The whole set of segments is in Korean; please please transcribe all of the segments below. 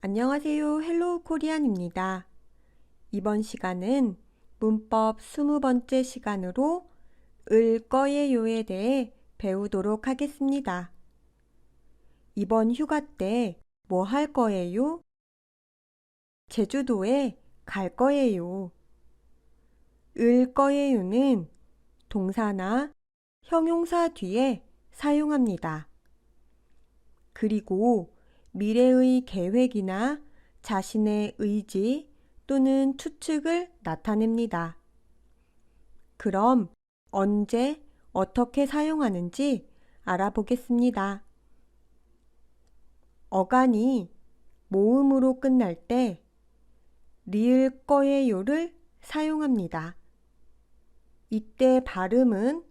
안녕하세요. 헬로우 코리안입니다. 이번 시간은 문법 20번째 시간으로 을 거예요에 대해 배우도록 하겠습니다. 이번 휴가 때 뭐 할 거예요? 제주도에 갈 거예요. 을 거예요는 동사나 형용사 뒤에 사용합니다. 그리고 미래의 계획이나 자신의 의지 또는 추측을 나타냅니다. 그럼 언제, 어떻게 사용하는지 알아보겠습니다. 어간이 모음으로 끝날 때 리을 거예요를 사용합니다. 이때 발음은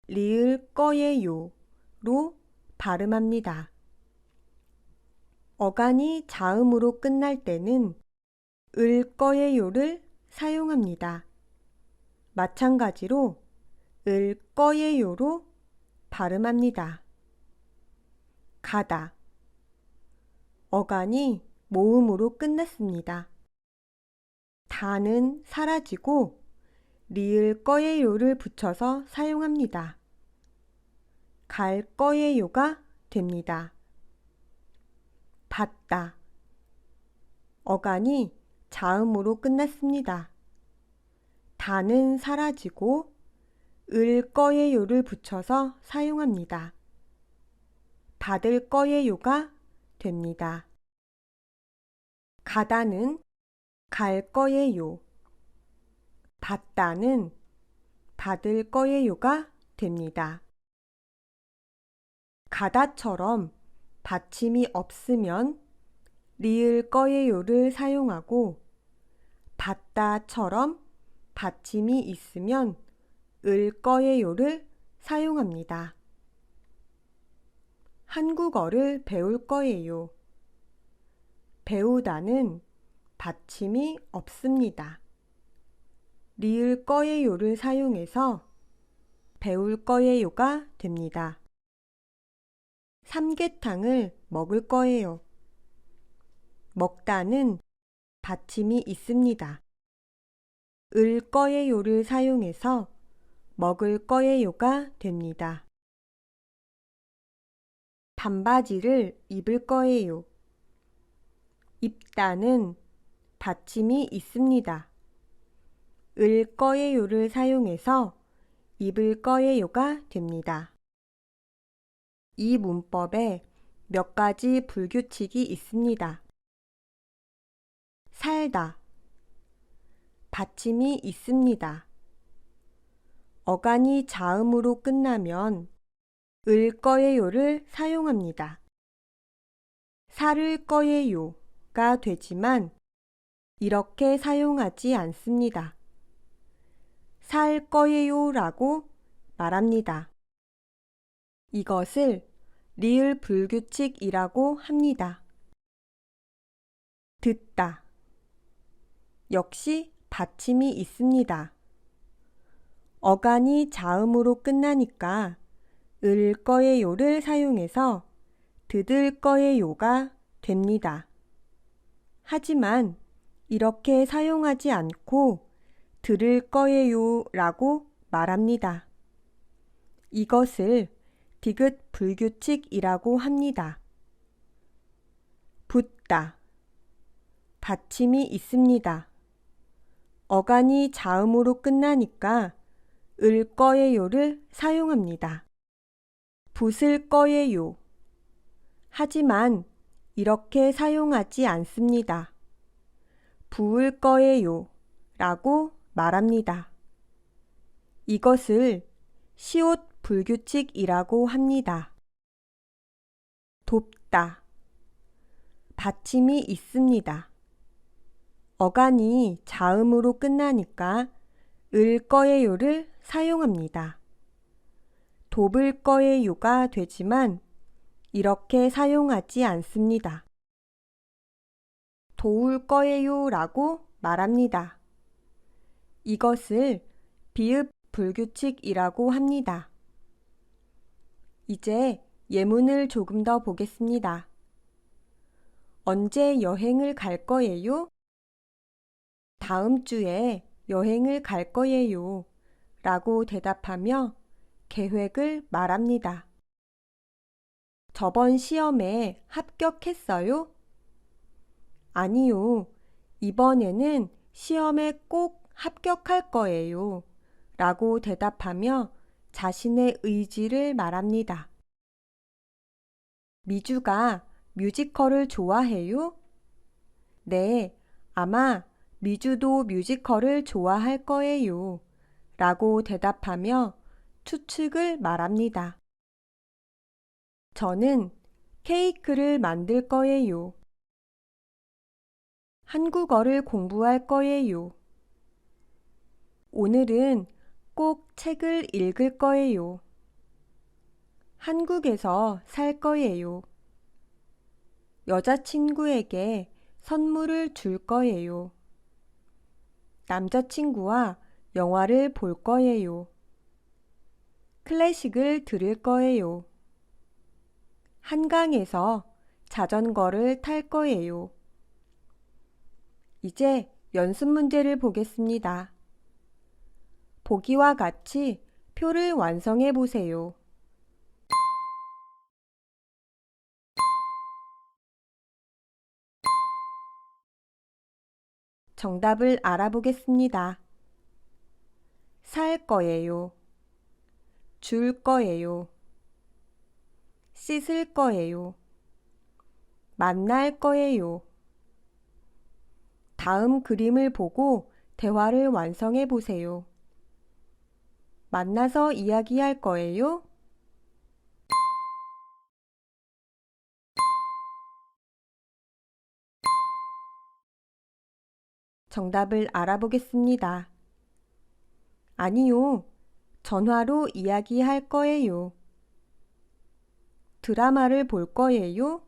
리을 거예요로 발음합니다. 어간이 자음으로 끝날 때는 을 거예요를 사용합니다. 마찬가지로 을 거예요로 발음합니다. 가다. 어간이 모음으로 끝났습니다. 다는 사라지고 리을 거예요를 붙여서 사용합니다. 갈 거예요가 됩니다. 받다. 어간이 자음으로 끝났습니다. 다는 사라지고 을 거예요를 붙여서 사용합니다. 받을 거예요가 됩니다. 가다는 갈 거예요. 받다는 받을 거예요가 됩니다. 가다처럼 받침이 없으면 리을 거예요를 사용하고 받다처럼 받침이 있으면 을 거예요를 사용합니다. 한국어를 배울 거예요. 배우다는 받침이 없습니다. 리을 거예요를 사용해서 배울 거예요가 됩니다. 삼계탕을 먹을 거예요. 먹다는 받침이 있습니다. 을 거예요를 사용해서 먹을 거예요가 됩니다. 반바지를 입을 거예요. 입다는 받침이 있습니다. 을 거예요를 사용해서 입을 거예요가 됩니다. 이 문법에 몇 가지 불규칙이 있습니다. 살다. 받침이 있습니다. 어간이 자음으로 끝나면 을 거예요를 사용합니다. 살을 거예요가 되지만 이렇게 사용하지 않습니다. 살 거예요라고 말합니다. 이것을 리을 불규칙이라고 합니다. 듣다. 역시 받침이 있습니다. 어간이 자음으로 끝나니까 을 거예요를 사용해서 듣을 거예요가 됩니다. 하지만 이렇게 사용하지 않고 들을 거예요라고 말합니다. 이것을 디귿 불규칙이라고 합니다. 붙다. 받침이 있습니다. 어간이 자음으로 끝나니까 을 거예요를 사용합니다. 붙을 거예요. 하지만 이렇게 사용하지 않습니다. 부을 거예요 라고 말합니다. 이것을 시옷 불규칙이라고 합니다. 돕다. 받침이 있습니다. 어간이 자음으로 끝나니까 을 거예요를 사용합니다. 돕을 거예요가 되지만 이렇게 사용하지 않습니다. 도울 거예요라고 말합니다. 이것을 비읍 불규칙이라고 합니다. 이제 예문을 조금 더 보겠습니다. 언제 여행을 갈 거예요? 다음 주에 여행을 갈 거예요. 라고 대답하며 계획을 말합니다. 저번 시험에 합격했어요? 아니요. 이번에는 시험에 꼭 합격할 거예요. 라고 대답하며 자신의 의지를 말합니다. 미주가 뮤지컬을 좋아해요? 네, 아마 미주도 뮤지컬을 좋아할 거예요. 라고 대답하며 추측을 말합니다. 저는 케이크를 만들 거예요. 한국어를 공부할 거예요. 오늘은 꼭 책을 읽을 거예요. 한국에서 살 거예요. 여자친구에게 선물을 줄 거예요. 남자친구와 영화를 볼 거예요. 클래식을 들을 거예요. 한강에서 자전거를 탈 거예요. 이제 연습 문제를 보겠습니다. 보기와 같이 표를 완성해 보세요. 정답을 알아보겠습니다. 살 거예요. 줄 거예요. 씻을 거예요. 만날 거예요. 다음 그림을 보고 대화를 완성해 보세요. 만나서 이야기할 거예요? 정답을 알아보겠습니다. 아니요, 전화로 이야기할 거예요. 드라마를 볼 거예요?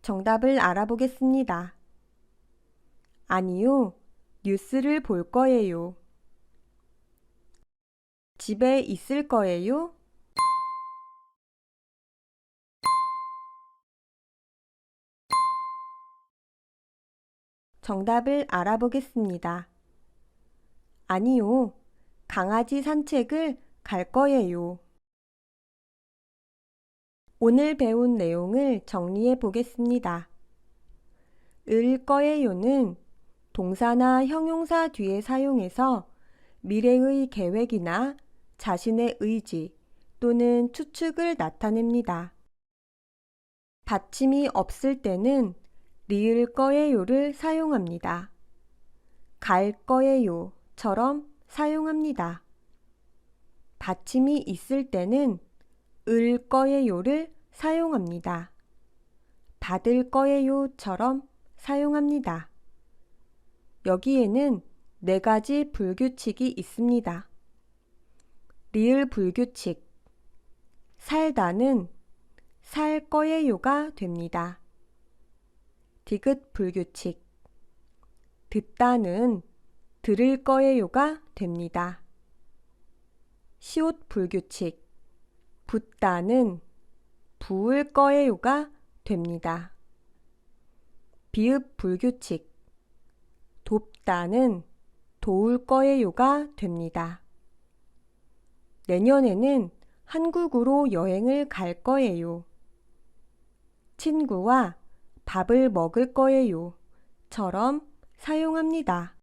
정답을 알아보겠습니다. 아니요, 뉴스를 볼 거예요. 집에 있을 거예요? 정답을 알아보겠습니다. 아니요, 강아지 산책을 갈 거예요. 오늘 배운 내용을 정리해 보겠습니다. 을 거예요는 동사나 형용사 뒤에 사용해서 미래의 계획이나 자신의 의지 또는 추측을 나타냅니다. 받침이 없을 때는 리을 거예요를 사용합니다. 갈 거예요처럼 사용합니다. 받침이 있을 때는 을 거예요를 사용합니다. 받을 거예요처럼 사용합니다. 여기에는 4가지 불규칙이 있습니다. 리을 불규칙, 살다는 살 거예요가 됩니다. 디귿 불규칙, 듣다는 들을 거예요가 됩니다. 시옷 불규칙, 붓다는 부을 거예요가 됩니다. 비읍 불규칙, 돕다는 도울 거예요가 됩니다. 내년에는 한국으로 여행을 갈 거예요. 친구와 밥을 먹을 거예요 처럼 사용합니다.